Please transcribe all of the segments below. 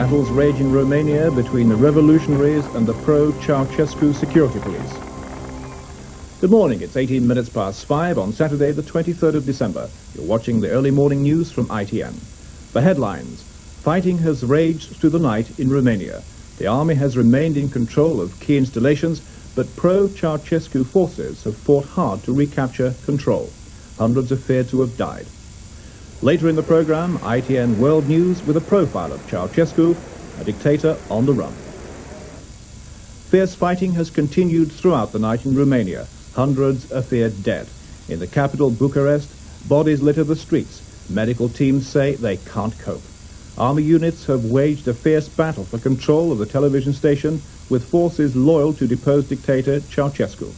Battles rage in Romania between the revolutionaries and the pro-Ceausescu security police. Good morning, it's 18 minutes past 5 on Saturday the 23rd of December. You're watching the early morning news from ITN. The headlines: fighting has raged through the night in Romania. The army has remained in control of key installations, but pro-Ceausescu forces have fought hard to recapture control. Hundreds are feared to have died. Later in the program, ITN World News with a profile of Ceausescu, a dictator on the run. Fierce fighting has continued throughout the night in Romania. Hundreds are feared dead. In the capital, Bucharest, bodies litter the streets. Medical teams say they can't cope. Army units have waged a fierce battle for control of the television station with forces loyal to deposed dictator Ceausescu.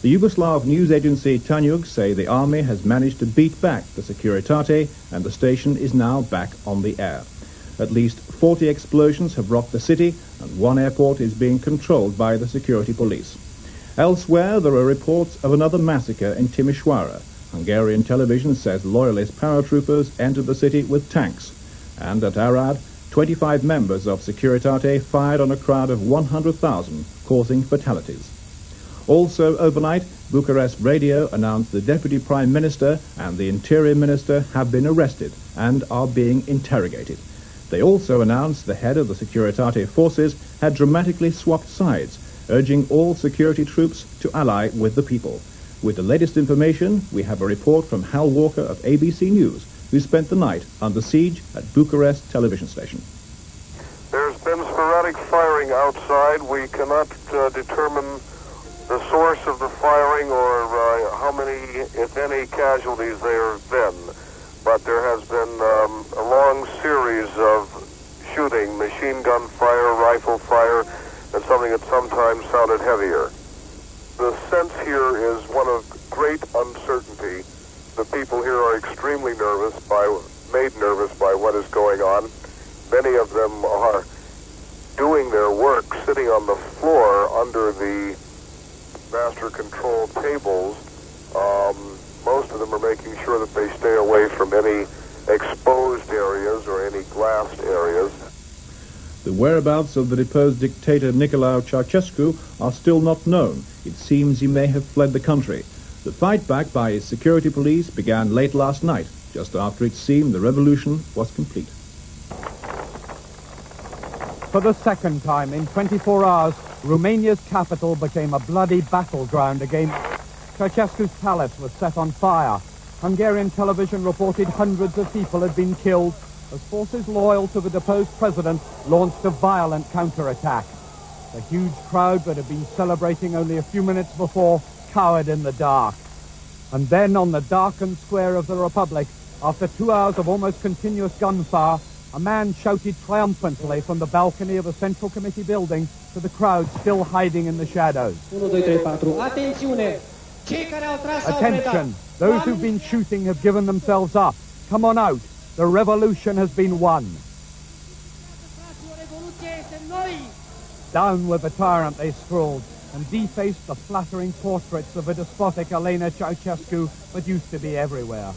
The Yugoslav news agency Tanjug say the army has managed to beat back the Securitate and the station is now back on the air. At least 40 explosions have rocked the city and one airport is being controlled by the security police. Elsewhere, there are reports of another massacre in Timișoara. Hungarian television says loyalist paratroopers entered the city with tanks. And at Arad, 25 members of Securitate fired on a crowd of 100,000, causing fatalities. Also overnight, Bucharest Radio announced the Deputy Prime Minister and the Interior Minister have been arrested and are being interrogated. They also announced the head of the Securitate forces had dramatically swapped sides, urging all security troops to ally with the people. With the latest information, we have a report from Hal Walker of ABC News, who spent the night under siege at Bucharest television station. There's been sporadic firing outside. We cannot determine the source of the firing or how many, if any, casualties there have been. But there has been a long series of shooting, machine gun fire, rifle fire, and something that sometimes sounded heavier. The sense here is one of great uncertainty. The people here are extremely made nervous by what is going on. Many of them are doing their work sitting on the floor under the master control tables. Most of them are making sure that they stay away from any exposed areas or any glassed areas. The whereabouts of the deposed dictator Nicolae Ceausescu are still not known. It seems he may have fled the country. The fight back by his security police began late last night, just after it seemed the revolution was complete. For the second time in 24 hours, Romania's capital became a bloody battleground again. Ceausescu's palace was set on fire. Hungarian television reported hundreds of people had been killed as forces loyal to the deposed president launched a violent counterattack. The huge crowd that had been celebrating only a few minutes before cowered in the dark. And then on the darkened square of the Republic, after 2 hours of almost continuous gunfire, a man shouted triumphantly from the balcony of a Central Committee building to the crowd still hiding in the shadows. 1, 2, 3, 4. Attenzione! Attention! Those who've been shooting have given themselves up. Come on out. The revolution has been won. Down with the tyrant, they scrawled, and defaced the flattering portraits of a despotic Elena Ceausescu that used to be everywhere.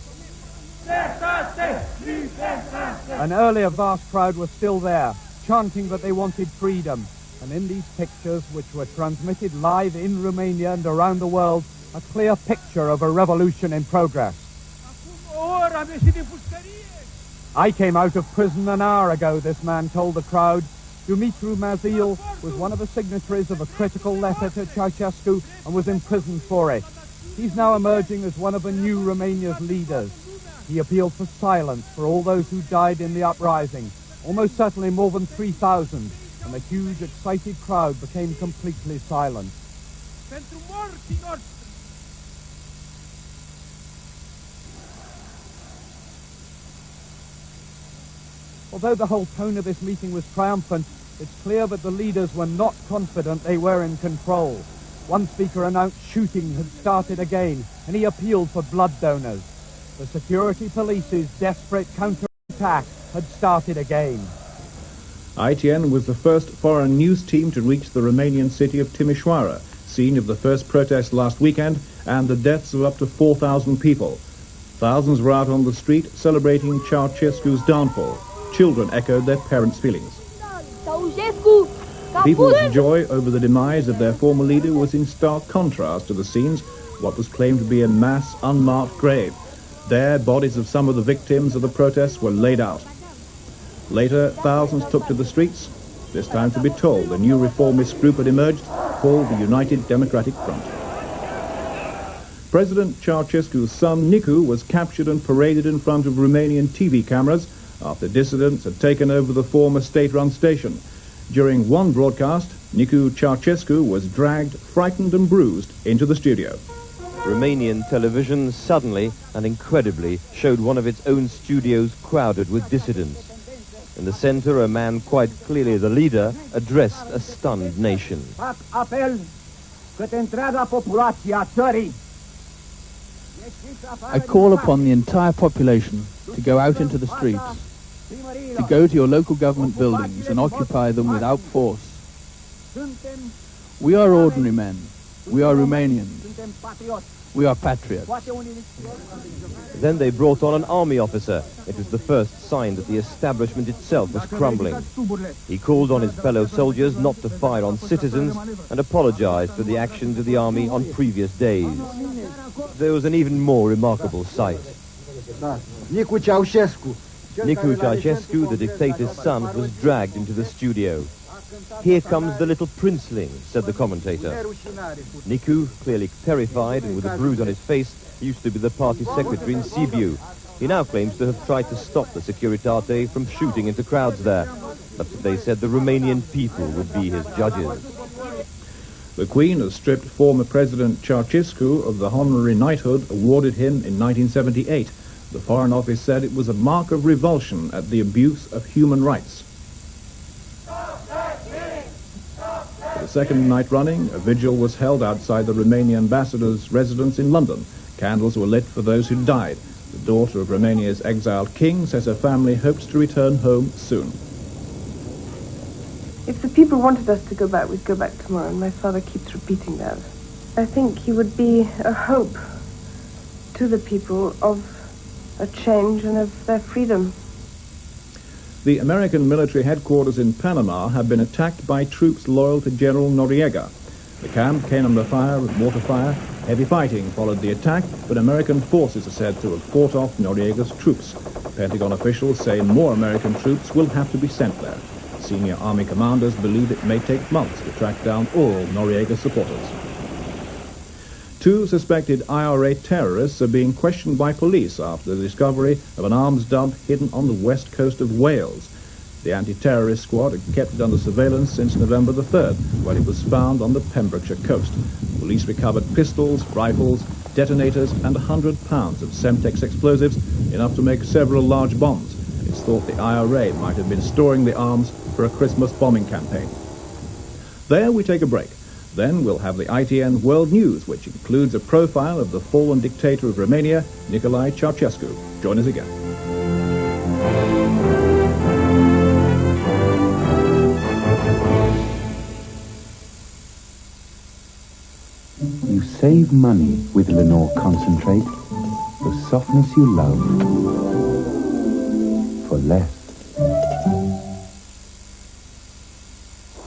An earlier vast crowd was still there, chanting that they wanted freedom. And in these pictures, which were transmitted live in Romania and around the world, a clear picture of a revolution in progress. I came out of prison an hour ago, this man told the crowd. Dumitru Mazil was one of the signatories of a critical letter to Ceausescu and was imprisoned for it. He's now emerging as one of the new Romania's leaders. He appealed for silence for all those who died in the uprising, almost certainly more than 3,000, and the huge, excited crowd became completely silent. Although the whole tone of this meeting was triumphant, it's clear that the leaders were not confident they were in control. One speaker announced shooting had started again, and he appealed for blood donors. The security police's desperate counterattack had started again. ITN was the first foreign news team to reach the Romanian city of Timișoara, scene of the first protest last weekend and the deaths of up to 4,000 people. Thousands were out on the street celebrating Ceausescu's downfall. Children echoed their parents' feelings. People's joy over the demise of their former leader was in stark contrast to the scenes, what was claimed to be a mass unmarked grave. There, bodies of some of the victims of the protests were laid out. Later, thousands took to the streets, this time to be told a new reformist group had emerged called the United Democratic Front. President Ceausescu's son, Nicu, was captured and paraded in front of Romanian TV cameras after dissidents had taken over the former state-run station. During one broadcast, Nicu Ceausescu was dragged, frightened and bruised, into the studio. Romanian television suddenly and incredibly showed one of its own studios crowded with dissidents. In the center, a man quite clearly the leader addressed a stunned nation. Fac apel către întreaga populație a țării. I call upon the entire population to go out into the streets, to go to your local government buildings and occupy them without force. We are ordinary men. We are Romanians. We are patriots. Then they brought on an army officer. It was the first sign that the establishment itself was crumbling. He called on his fellow soldiers not to fire on citizens and apologized for the actions of the army on previous days. There was an even more remarkable sight. Nicu Ceausescu. Nicu Ceausescu, the dictator's son, was dragged into the studio. "Here comes the little princeling," said the commentator. Nicu, clearly terrified and with a bruise on his face, used to be the party secretary in Sibiu. He now claims to have tried to stop the Securitate from shooting into crowds there. But they said the Romanian people would be his judges. The Queen has stripped former President Ceausescu of the honorary knighthood awarded him in 1978. The Foreign Office said it was a mark of revulsion at the abuse of human rights. For the second night running, a vigil was held outside the Romanian ambassador's residence in London. Candles were lit for those who died. The daughter of Romania's exiled king says her family hopes to return home soon. If the people wanted us to go back, we'd go back tomorrow, and my father keeps repeating that. I think he would be a hope to the people of a change and of their freedom. The American military headquarters in Panama have been attacked by troops loyal to General Noriega. The camp came under fire with mortar fire. Heavy fighting followed the attack, but American forces are said to have fought off Noriega's troops. Pentagon officials say more American troops will have to be sent there. Senior army commanders believe it may take months to track down all Noriega supporters. Two suspected IRA terrorists are being questioned by police after the discovery of an arms dump hidden on the west coast of Wales. The anti-terrorist squad had kept it under surveillance since November the 3rd, when it was found on the Pembrokeshire coast. Police recovered pistols, rifles, detonators, and 100 pounds of Semtex explosives, enough to make several large bombs. It's thought the IRA might have been storing the arms for a Christmas bombing campaign. There we take a break. Then we'll have the ITN World News, which includes a profile of the fallen dictator of Romania, Nicolae Ceausescu. Join us again. You save money with Lenore Concentrate. The softness you love for less.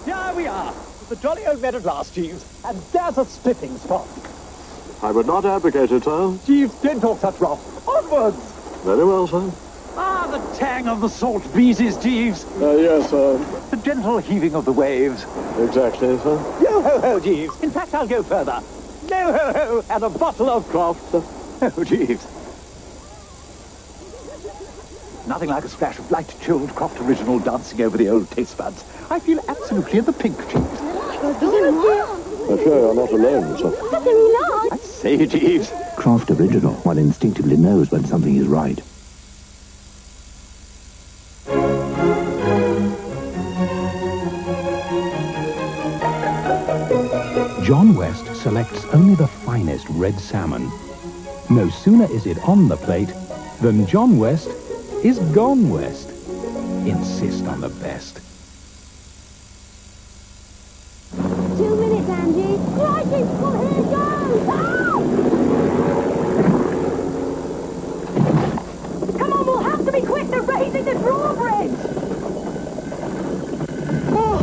Here we are, the jolly old bed at last, Jeeves, and there's a splitting spot. I would not advocate it, sir. Jeeves, don't talk such rot. Onwards! Very well, sir. Ah, the tang of the salt breezes, Jeeves. Yes, sir. The gentle heaving of the waves. Exactly, sir. Yo ho ho, Jeeves. In fact, I'll go further. No ho ho, and a bottle of craft. Oh, Jeeves. Nothing like a splash of light, chilled Croft Original dancing over the old taste buds. I feel absolutely in the pink, Jeeves. I'm sure you're not alone, sir. I say, Jeeves. Craft Original, one instinctively knows when something is right. John West selects only the finest red salmon. No sooner is it on the plate than John West is gone west. Insist on the best. 2 minutes, Angie. Crikey! Well, here it goes! Ah! Come on, we'll have to be quick. They're raising the drawbridge. Oh.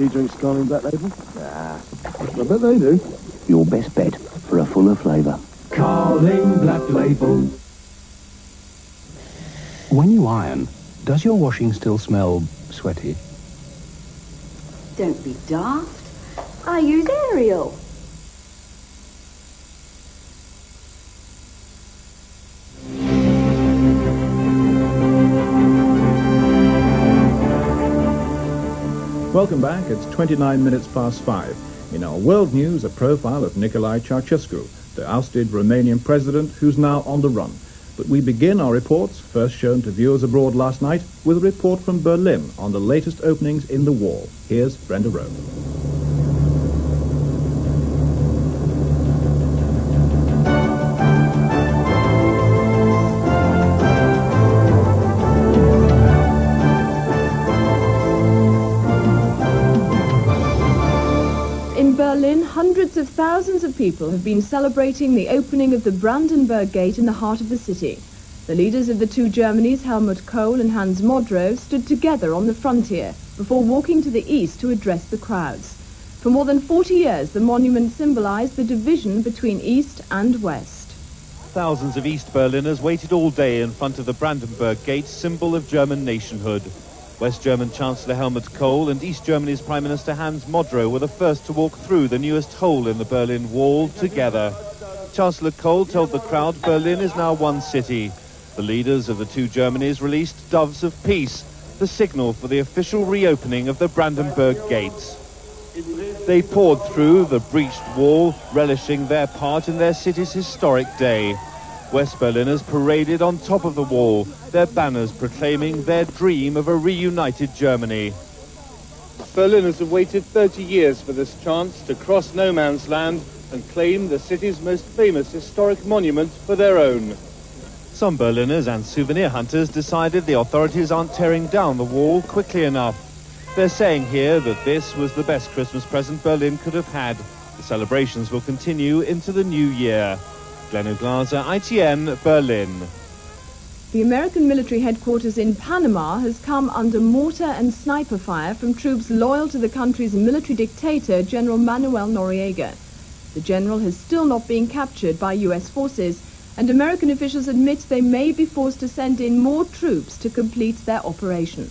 she drinks Carling Black Label? Nah. I bet they do. Your best bet for a fuller flavour. Carling Black Label. When you iron, does your washing still smell sweaty? Don't be daft. I use Ariel. Welcome back. It's 29 minutes past 5. In our world news, a profile of Nicolae Ceausescu, the ousted Romanian president who's now on the run. But we begin our reports, first shown to viewers abroad last night, with a report from Berlin on the latest openings in the wall. Here's Brenda Rowe. In Berlin, hundreds of thousands of people have been celebrating the opening of the Brandenburg Gate in the heart of the city. The leaders of the two Germanys, Helmut Kohl and Hans Modrow, stood together on the frontier before walking to the east to address the crowds. For more than 40 years, the monument symbolized the division between East and West. Thousands of East Berliners waited all day in front of the Brandenburg Gate, symbol of German nationhood. West German Chancellor Helmut Kohl and East Germany's Prime Minister Hans Modrow were the first to walk through the newest hole in the Berlin Wall together. Chancellor Kohl told the crowd Berlin is now one city. The leaders of the two Germanys released doves of peace, the signal for the official reopening of the Brandenburg Gates. They poured through the breached wall, relishing their part in their city's historic day. West Berliners paraded on top of the wall, their banners proclaiming their dream of a reunited Germany. Berliners have waited 30 years for this chance to cross no man's land and claim the city's most famous historic monument for their own. Some Berliners and souvenir hunters decided the authorities aren't tearing down the wall quickly enough. They're saying here that this was the best Christmas present Berlin could have had. The celebrations will continue into the new year. Glenn Glaser, ITN, Berlin. The American military headquarters in Panama has come under mortar and sniper fire from troops loyal to the country's military dictator, General Manuel Noriega. The general has still not been captured by U.S. forces, and American officials admit they may be forced to send in more troops to complete their operation.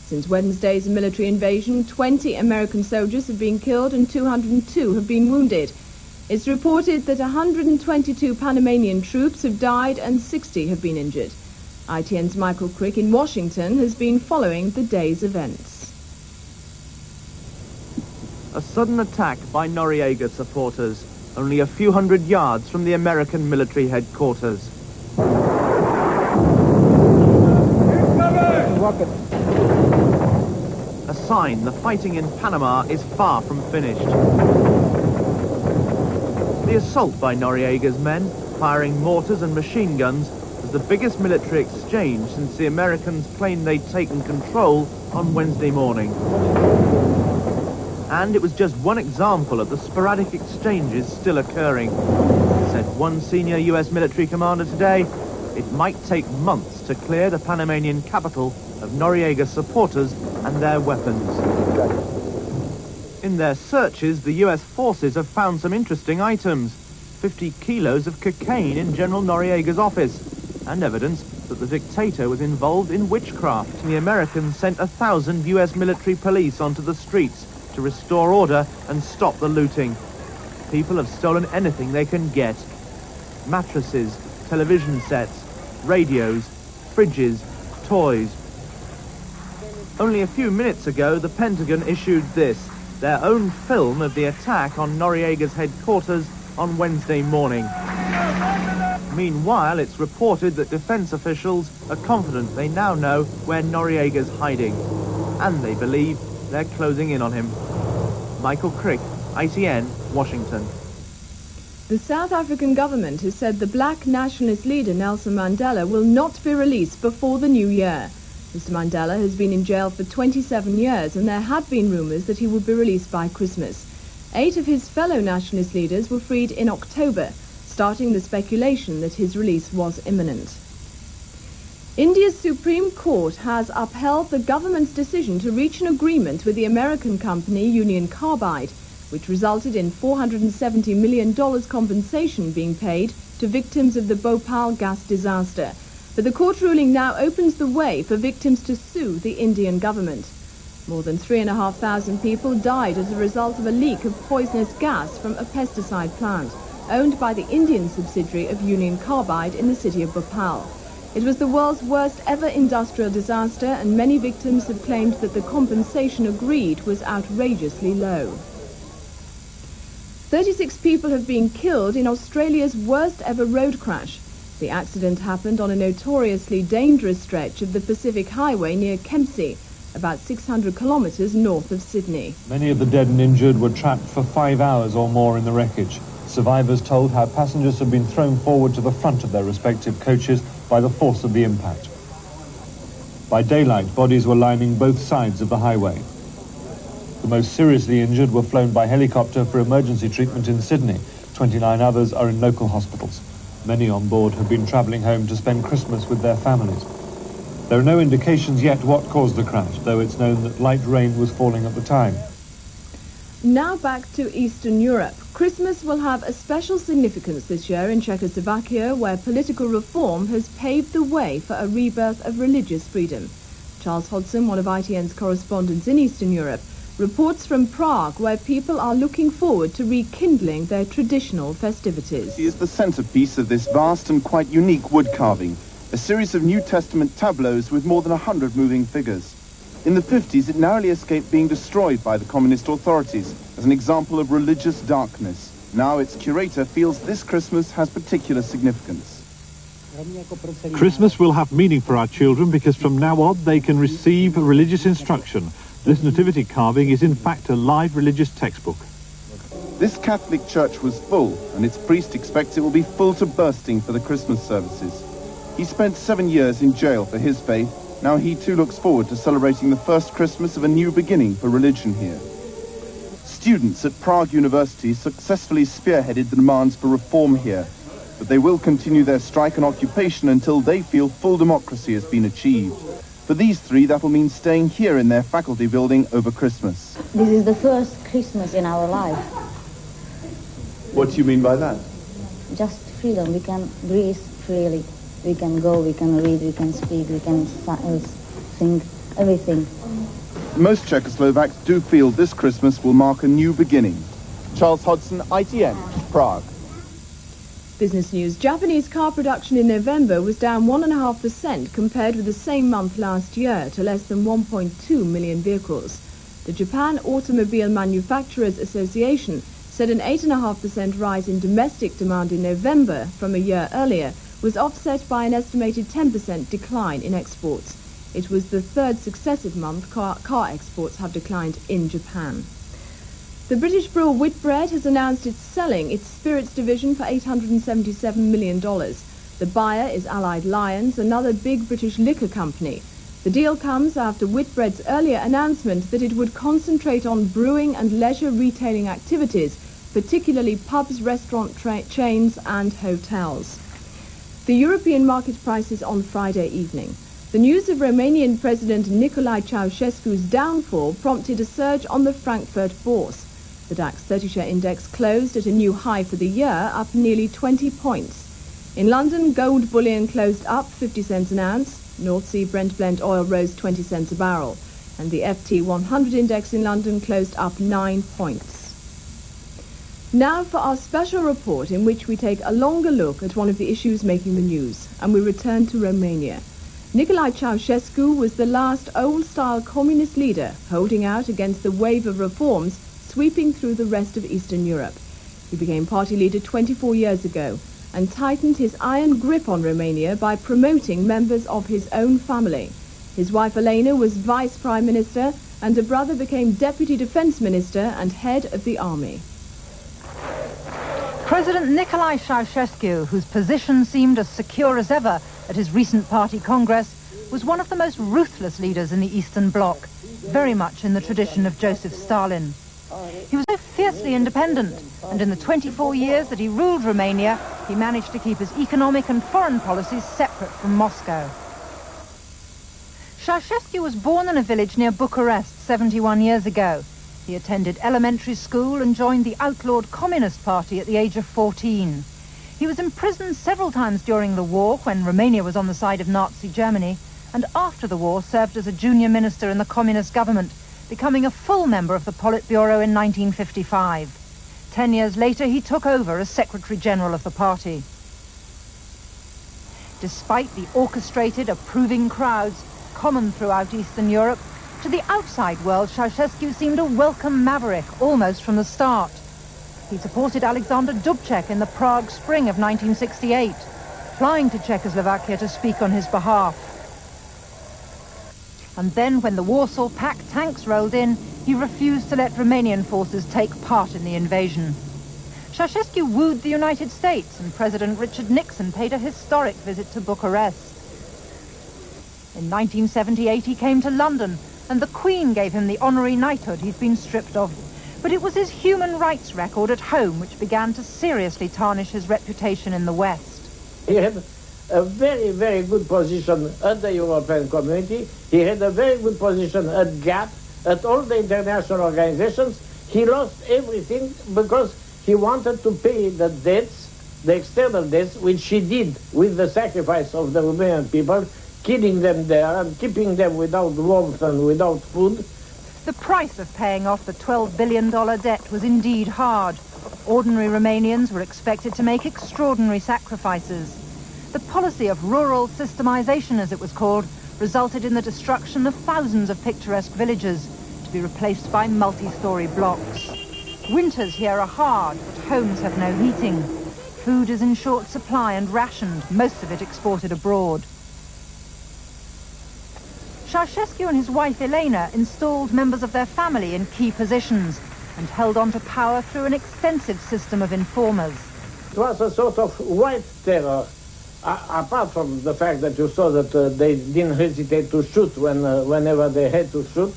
Since Wednesday's military invasion, 20 American soldiers have been killed and 202 have been wounded. It's reported that 122 Panamanian troops have died and 60 have been injured. ITN's Michael Crick in Washington has been following the day's events. A sudden attack by Noriega supporters, only a few hundred yards from the American military headquarters. A sign the fighting in Panama is far from finished. The assault by Noriega's men, firing mortars and machine guns, was the biggest military exchange since the Americans claimed they'd taken control on Wednesday morning. And it was just one example of the sporadic exchanges still occurring. Said one senior US military commander today, it might take months to clear the Panamanian capital of Noriega supporters and their weapons. In their searches, the US forces have found some interesting items. 50 kilos of cocaine in General Noriega's office, and evidence that the dictator was involved in witchcraft. The Americans sent 1,000 US military police onto the streets to restore order and stop the looting. People have stolen anything they can get. Mattresses, television sets, radios, fridges, toys. Only a few minutes ago, the Pentagon issued this, their own film of the attack on Noriega's headquarters on Wednesday morning. Meanwhile, it's reported that defense officials are confident they now know where Noriega's hiding, and they believe they're closing in on him. Michael Crick, ITN, Washington. The South African government has said the black nationalist leader Nelson Mandela will not be released before the new year. Mr. Mandela has been in jail for 27 years, and there had been rumours that he would be released by Christmas. 8 of his fellow nationalist leaders were freed in October, starting the speculation that his release was imminent. India's Supreme Court has upheld the government's decision to reach an agreement with the American company Union Carbide, which resulted in $470 million compensation being paid to victims of the Bhopal gas disaster. But the court ruling now opens the way for victims to sue the Indian government. More than 3,500 people died as a result of a leak of poisonous gas from a pesticide plant owned by the Indian subsidiary of Union Carbide in the city of Bhopal. It was the world's worst ever industrial disaster, and many victims have claimed that the compensation agreed was outrageously low. 36 people have been killed in Australia's worst ever road crash. The accident happened on a notoriously dangerous stretch of the Pacific Highway near Kempsey, about 600 kilometres north of Sydney. Many of the dead and injured were trapped for 5 hours or more in the wreckage. Survivors told how passengers had been thrown forward to the front of their respective coaches by the force of the impact. By daylight, bodies were lining both sides of the highway. The most seriously injured were flown by helicopter for emergency treatment in Sydney. 29 others are in local hospitals. Many on board have been travelling home to spend Christmas with their families. There are no indications yet what caused the crash, though it's known that light rain was falling at the time. Now back to Eastern Europe. Christmas will have a special significance this year in Czechoslovakia, where political reform has paved the way for a rebirth of religious freedom. Charles Hodson, one of ITN's correspondents in Eastern Europe, reports from Prague, where people are looking forward to rekindling their traditional festivities. He is the centerpiece of this vast and quite unique wood carving, a series of New Testament tableaus with more than 100 moving figures. In the 50s, it narrowly escaped being destroyed by the communist authorities as an example of religious darkness. Now its curator feels this Christmas has particular significance. Christmas will have meaning for our children because from now on they can receive religious instruction. This nativity carving is in fact a live religious textbook. This Catholic church was full, and its priest expects it will be full to bursting for the Christmas services. He spent 7 years in jail for his faith. Now he too looks forward to celebrating the first Christmas of a new beginning for religion here. Students at Prague University successfully spearheaded the demands for reform here, but they will continue their strike and occupation until they feel full democracy has been achieved. For these three, that will mean staying here in their faculty building over Christmas. This is the first Christmas in our life. What do you mean by that? Just freedom. We can breathe freely. We can go, we can read, we can speak, we can sing, everything. Most Czechoslovaks do feel this Christmas will mark a new beginning. Charles Hodson, ITN, Prague. Business news. Japanese car production in November was down 1.5% compared with the same month last year to less than 1.2 million vehicles. The Japan Automobile Manufacturers Association said an 8.5% rise in domestic demand in November from a year earlier was offset by an estimated 10% decline in exports. It was the third successive month car exports have declined in Japan. The British brewer Whitbread has announced it's selling its spirits division for $877 million. The buyer is Allied Lyons, another big British liquor company. The deal comes after Whitbread's earlier announcement that it would concentrate on brewing and leisure retailing activities, particularly pubs, restaurant chains and hotels. The European market prices on Friday evening. The news of Romanian President Nicolae Ceausescu's downfall prompted a surge on the Frankfurt Bourse. The DAX 30-share index closed at a new high for the year, up nearly 20 points. In London, gold bullion closed up 50 cents an ounce. North Sea Brent blend oil rose 20 cents a barrel. And the FT 100 index in London closed up 9 points. Now for our special report in which we take a longer look at one of the issues making the news, and we return to Romania. Nicolae Ceausescu was the last old-style communist leader holding out against the wave of reforms sweeping through the rest of Eastern Europe. He became party leader 24 years ago and tightened his iron grip on Romania by promoting members of his own family. His wife Elena was vice prime minister and a brother became deputy defense minister and head of the army. President Nicolae Ceausescu, whose position seemed as secure as ever at his recent party congress, was one of the most ruthless leaders in the Eastern Bloc, very much in the tradition of Joseph Stalin. He was so fiercely independent, and in the 24 years that he ruled Romania, he managed to keep his economic and foreign policies separate from Moscow. Ceausescu was born in a village near Bucharest 71 years ago. He attended elementary school and joined the outlawed Communist Party at the age of 14. He was imprisoned several times during the war when Romania was on the side of Nazi Germany, and after the war served as a junior minister in the communist government, becoming a full member of the Politburo in 1955. 10 years later, he took over as Secretary General of the party. Despite the orchestrated, approving crowds common throughout Eastern Europe, to the outside world, Ceausescu seemed a welcome maverick almost from the start. He supported Alexander Dubček in the Prague Spring of 1968, flying to Czechoslovakia to speak on his behalf. And then, when the Warsaw Pact tanks rolled in, he refused to let Romanian forces take part in the invasion. Ceausescu wooed the United States, and President Richard Nixon paid a historic visit to Bucharest. In 1978, he came to London, and the Queen gave him the honorary knighthood he'd been stripped of. But it was his human rights record at home which began to seriously tarnish his reputation in the West. He had a very, very good position at the European Community. He had a very good position at GATT, at all the international organizations. He lost everything because he wanted to pay the debts, the external debts, which he did with the sacrifice of the Romanian people, killing them there and keeping them without warmth and without food. The price of paying off the $12 billion debt was indeed hard. Ordinary Romanians were expected to make extraordinary sacrifices. The policy of rural systemization, as it was called, resulted in the destruction of thousands of picturesque villages, to be replaced by multi-story blocks. Winters here are hard, but homes have no heating. Food is in short supply and rationed, most of it exported abroad. Ceausescu and his wife Elena installed members of their family in key positions and held on to power through an extensive system of informers. It was a sort of white terror, apart from the fact that you saw that they didn't hesitate to shoot whenever they had to shoot.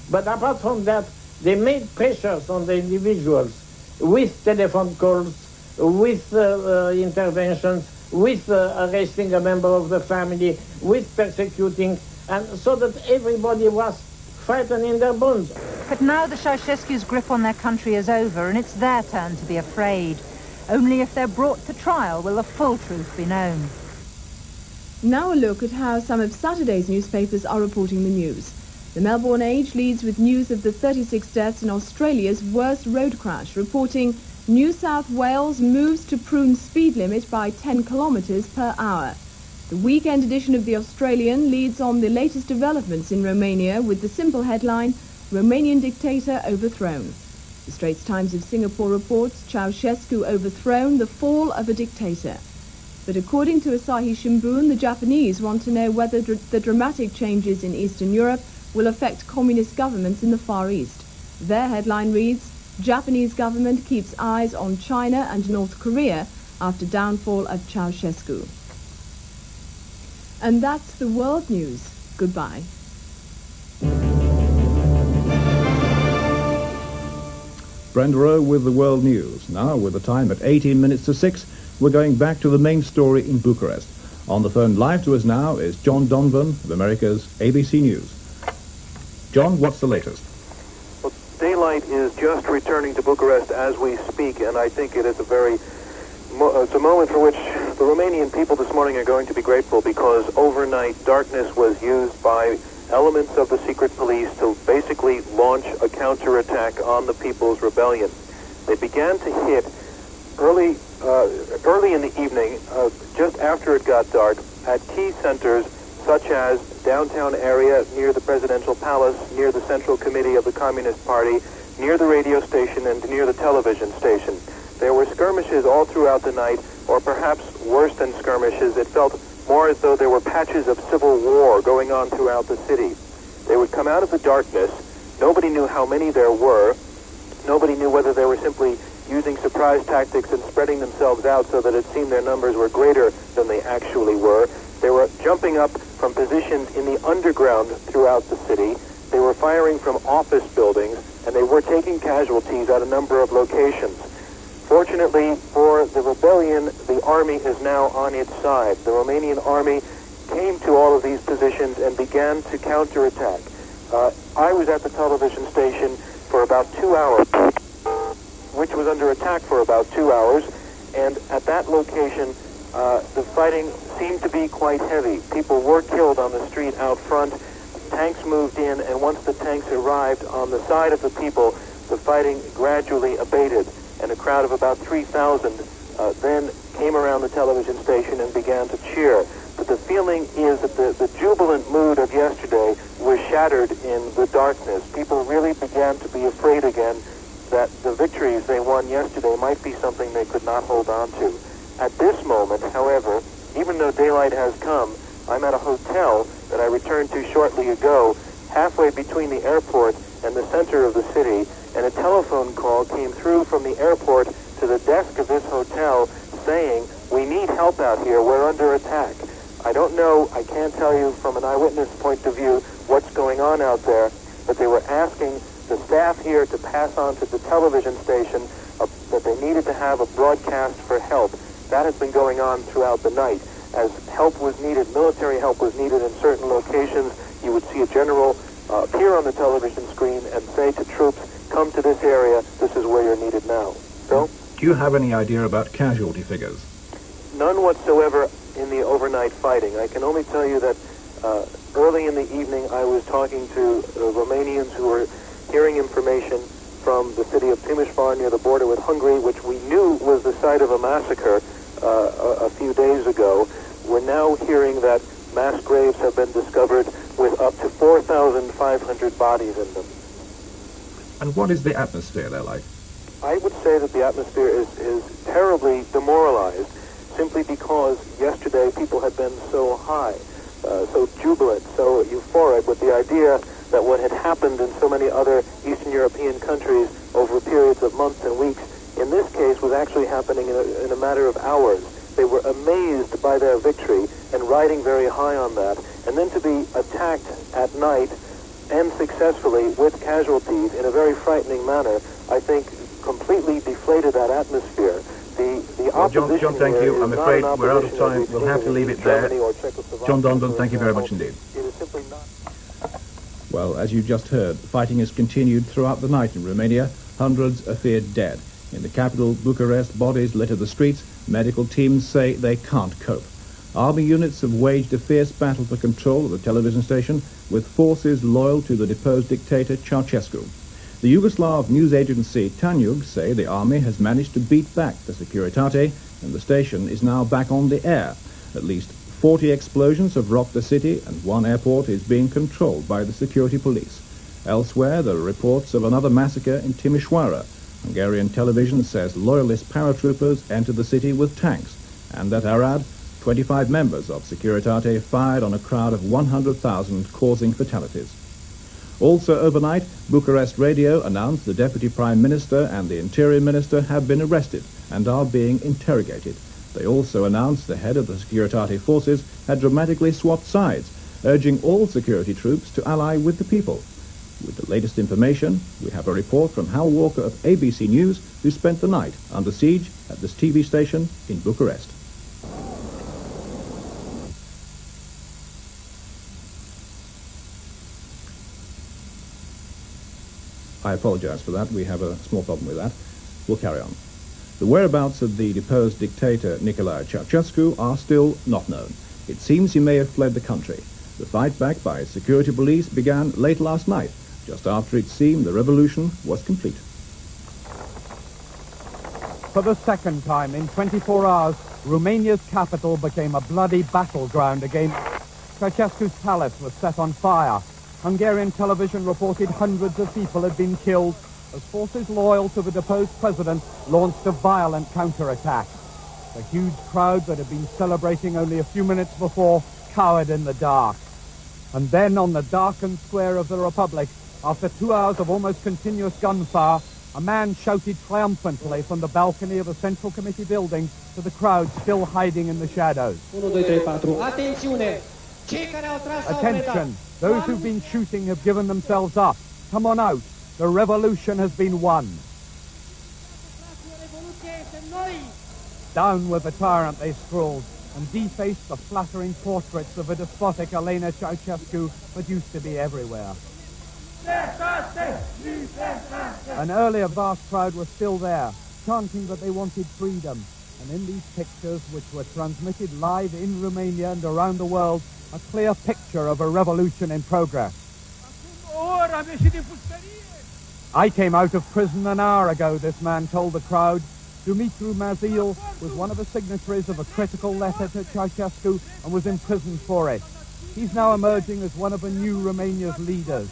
But apart from that, they made pressures on the individuals with telephone calls, with interventions, with arresting a member of the family, with persecuting, and so that everybody was frightened in their bones. But now the Ceausescu's grip on their country is over, and it's their turn to be afraid. Only if they're brought to trial will the full truth be known. Now a look at how some of Saturday's newspapers are reporting the news. The Melbourne Age leads with news of the 36 deaths in Australia's worst road crash, reporting New South Wales moves to prune speed limit by 10 kilometres per hour. The weekend edition of The Australian leads on the latest developments in Romania with the simple headline, Romanian dictator overthrown. The Straits Times of Singapore reports Ceausescu overthrown, the fall of a dictator. But according to Asahi Shimbun, the Japanese want to know whether the dramatic changes in Eastern Europe will affect communist governments in the Far East. Their headline reads, Japanese government keeps eyes on China and North Korea after downfall of Ceausescu. And that's the world news. Goodbye. Brenda Rowe with the world news. Now, with the time at 18 minutes to 6, we're going back to the main story in Bucharest. On the phone live to us now is John Donovan of America's ABC News. John, what's the latest? Well, daylight is just returning to Bucharest as we speak, and I think it is it's a moment for which the Romanian people this morning are going to be grateful, because overnight darkness was used by elements of the secret police to basically launch a counterattack on the People's Rebellion. They began to hit early in the evening, just after it got dark, at key centers such as downtown area near the presidential palace, near the Central Committee of the Communist Party, near the radio station, and near the television station. There were skirmishes all throughout the night, or perhaps worse than skirmishes. It felt more as though there were patches of civil war going on throughout the city. They would come out of the darkness. Nobody knew how many there were. Nobody knew whether they were simply using surprise tactics and spreading themselves out so that it seemed their numbers were greater than they actually were. They were jumping up from positions in the underground throughout the city. They were firing from office buildings, and they were taking casualties at a number of locations. Fortunately for the rebellion, the army is now on its side. The Romanian army came to all of these positions and began to counterattack. I was at the television station for about 2 hours, which was under attack for about 2 hours, and at that location, the fighting seemed to be quite heavy. People were killed on the street out front. Tanks moved in, and once the tanks arrived on the side of the people, the fighting gradually abated, and a crowd of about 3,000 then came around the television station and began to cheer. But the feeling is that the jubilant mood of yesterday was shattered in the darkness. People really began to be afraid again that the victories they won yesterday might be something they could not hold on to. At this moment, however, even though daylight has come, I'm at a hotel that I returned to shortly ago, halfway between the airport and the center of the city, and a telephone call came through from the airport to the desk of this hotel saying, "We need help out here, we're under attack." I don't know, I can't tell you from an eyewitness point of view what's going on out there, but they were asking the staff here to pass on to the television station that they needed to have a broadcast for help. That has been going on throughout the night. As help was needed, military help was needed in certain locations, you would see a general appear on the television screen and say to troops, "Come to this area, this is where you're needed now." Bill? Do you have any idea about casualty figures? None whatsoever in the overnight fighting. I can only tell you that early in the evening I was talking to Romanians who were hearing information from the city of Timișoara near the border with Hungary, which we knew was the site of a massacre a few days ago. We're now hearing that mass graves have been discovered with up to 4,500 bodies in them. And what is the atmosphere there like? I would say that the atmosphere is terribly demoralized, simply because yesterday people had been so high, so jubilant, so euphoric with the idea that what had happened in so many other Eastern European countries over periods of months and weeks, in this case was actually happening in a matter of hours. They were amazed by their victory and riding very high on that. And then to be attacked at night and successfully with casualties in a very frightening manner, I think completely deflated that atmosphere. The opposition John, thank you. I'm afraid we're out of time. We'll have to leave it there. John Dondon, thank you very much indeed. Well, as you just heard, fighting has continued throughout the night in Romania. Hundreds are feared dead. In the capital, Bucharest, bodies litter the streets. Medical teams say they can't cope. Army units have waged a fierce battle for control of the television station with forces loyal to the deposed dictator Ceausescu. The Yugoslav news agency Tanjug say the army has managed to beat back the Securitate and the station is now back on the air. At least 40 explosions have rocked the city and one airport is being controlled by the security police. Elsewhere, there are reports of another massacre in Timișoara. Hungarian television says loyalist paratroopers entered the city with tanks and at Arad, 25 members of Securitate fired on a crowd of 100,000, causing fatalities. Also overnight, Bucharest Radio announced the Deputy Prime Minister and the Interior Minister have been arrested and are being interrogated. They also announced the head of the Securitate forces had dramatically swapped sides, urging all security troops to ally with the people. With the latest information, we have a report from Hal Walker of ABC News, who spent the night under siege at this TV station in Bucharest. I apologize for that. We have a small problem with that. We'll carry on. The whereabouts of the deposed dictator Nicolae Ceausescu are still not known. It seems he may have fled the country. The fight back by security police began late last night, just after it seemed the revolution was complete. For the second time in 24 hours, Romania's capital became a bloody battleground again. Ceausescu's palace was set on fire. Hungarian television reported hundreds of people had been killed as forces loyal to the deposed president launched a violent counterattack. The huge crowd that had been celebrating only a few minutes before cowered in the dark. And then on the darkened square of the Republic, after 2 hours of almost continuous gunfire, a man shouted triumphantly from the balcony of a Central Committee building to the crowd still hiding in the shadows. Attention! Those who've been shooting have given themselves up. Come on out. The revolution has been won. Down with the tyrant, they scrawled. and defaced the flattering portraits of a despotic Elena Ceausescu that used to be everywhere. An earlier vast crowd was still there, chanting that they wanted freedom, and in these pictures, which were transmitted live in Romania and around the world, a clear picture of a revolution in progress. I came out of prison an hour ago, this man told the crowd. Dumitru Mazil was one of the signatories of a critical letter to Ceausescu and was imprisoned for it. He's now emerging as one of a new Romania's leaders.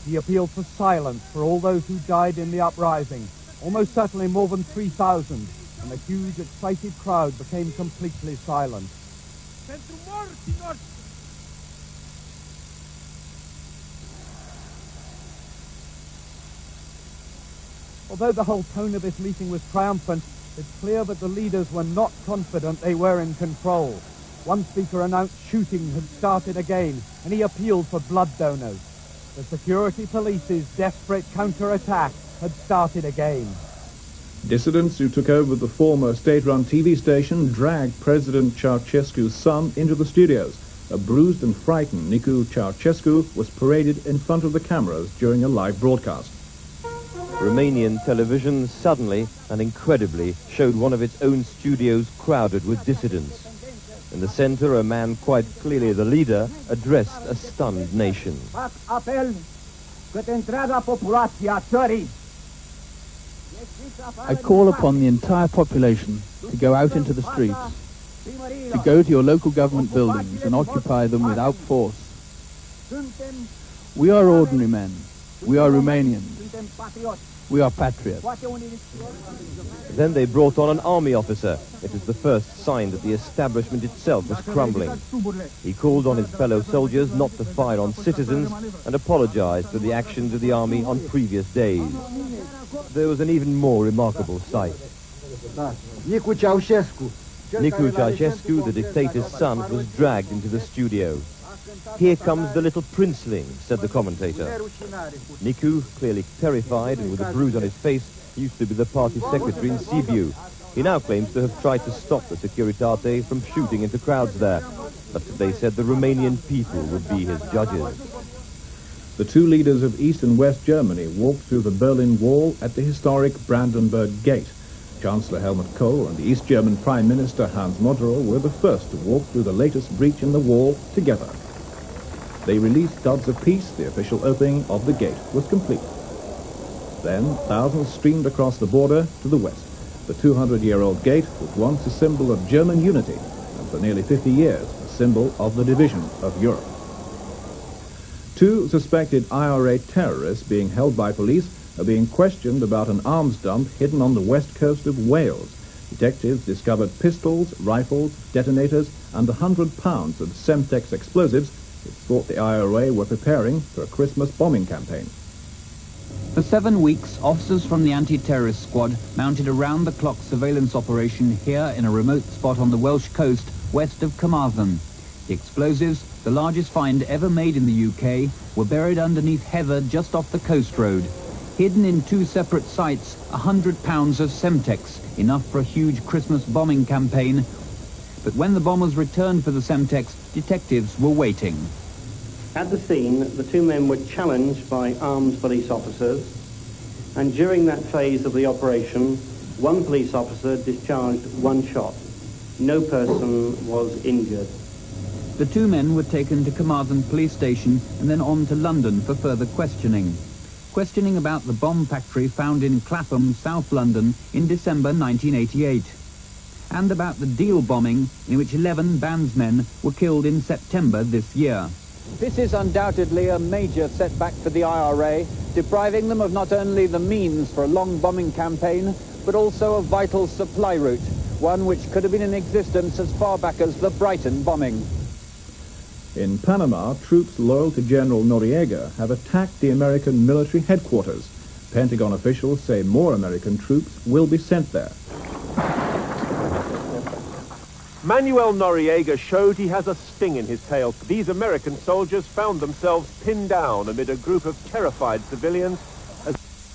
He appealed for silence for all those who died in the uprising, almost certainly more than 3,000, and the huge, excited crowd became completely silent. Although the whole tone of this meeting was triumphant, it's clear that the leaders were not confident they were in control. One speaker announced shooting had started again, and he appealed for blood donors. The security police's desperate counter-attack had started again. Dissidents who took over the former state-run TV station dragged President Ceausescu's son into the studios. A bruised and frightened Nicu Ceausescu was paraded in front of the cameras during a live broadcast. Romanian television suddenly and incredibly showed one of its own studios crowded with dissidents. In the center, a man quite clearly the leader addressed a stunned nation. I call upon the entire population to go out into the streets, to go to your local government buildings and occupy them without force. We are ordinary men. We are Romanians. We are patriots. Then they brought on an army officer. It was the first sign that the establishment itself was crumbling. He called on his fellow soldiers not to fire on citizens and apologized for the actions of the army on previous days. There was an even more remarkable sight. Nicu Ceausescu, the dictator's son, was dragged into the studio. "Here comes the little princeling," said the commentator. Nicu, clearly terrified and with a bruise on his face, used to be the party secretary in Sibiu. He now claims to have tried to stop the Securitate from shooting into crowds there, but they said the Romanian people would be his judges. The two leaders of East and West Germany walked through the Berlin Wall at the historic Brandenburg Gate. Chancellor Helmut Kohl and the East German Prime Minister Hans Modrow were the first to walk through the latest breach in the wall together. They released duds of peace. The official opening of the gate was complete. Then thousands streamed across the border to the west. The 200-year-old gate was once a symbol of German unity, and for nearly 50 years a symbol of the division of Europe. Two suspected IRA terrorists being held by police are being questioned about an arms dump hidden on the west coast of Wales. Detectives discovered pistols, rifles, detonators, and 100 pounds of Semtex explosives. It's thought the IRA were preparing for a Christmas bombing campaign. For 7 weeks, officers from the anti-terrorist squad mounted a round-the-clock surveillance operation here in a remote spot on the Welsh coast west of Carmarthen. The explosives, the largest find ever made in the UK, were buried underneath heather just off the coast road. Hidden in 2 separate sites, 100 pounds of Semtex, enough for a huge Christmas bombing campaign. But when the bombers returned for the Semtex, detectives were waiting. At the scene, the two men were challenged by armed police officers, and during that phase of the operation, one police officer discharged 1 shot. No person was injured. The 2 men were taken to Carmarthen police station and then on to London for further questioning. Questioning about the bomb factory found in Clapham, South London, in December 1988. And about the Deal bombing, in which 11 bandsmen were killed in September this year. This is undoubtedly a major setback for the IRA, depriving them of not only the means for a long bombing campaign, but also a vital supply route, one which could have been in existence as far back as the Brighton bombing. In Panama, troops loyal to General Noriega have attacked the American military headquarters. Pentagon officials say more American troops will be sent there. Manuel Noriega showed he has a sting in his tail. These American soldiers found themselves pinned down amid a group of terrified civilians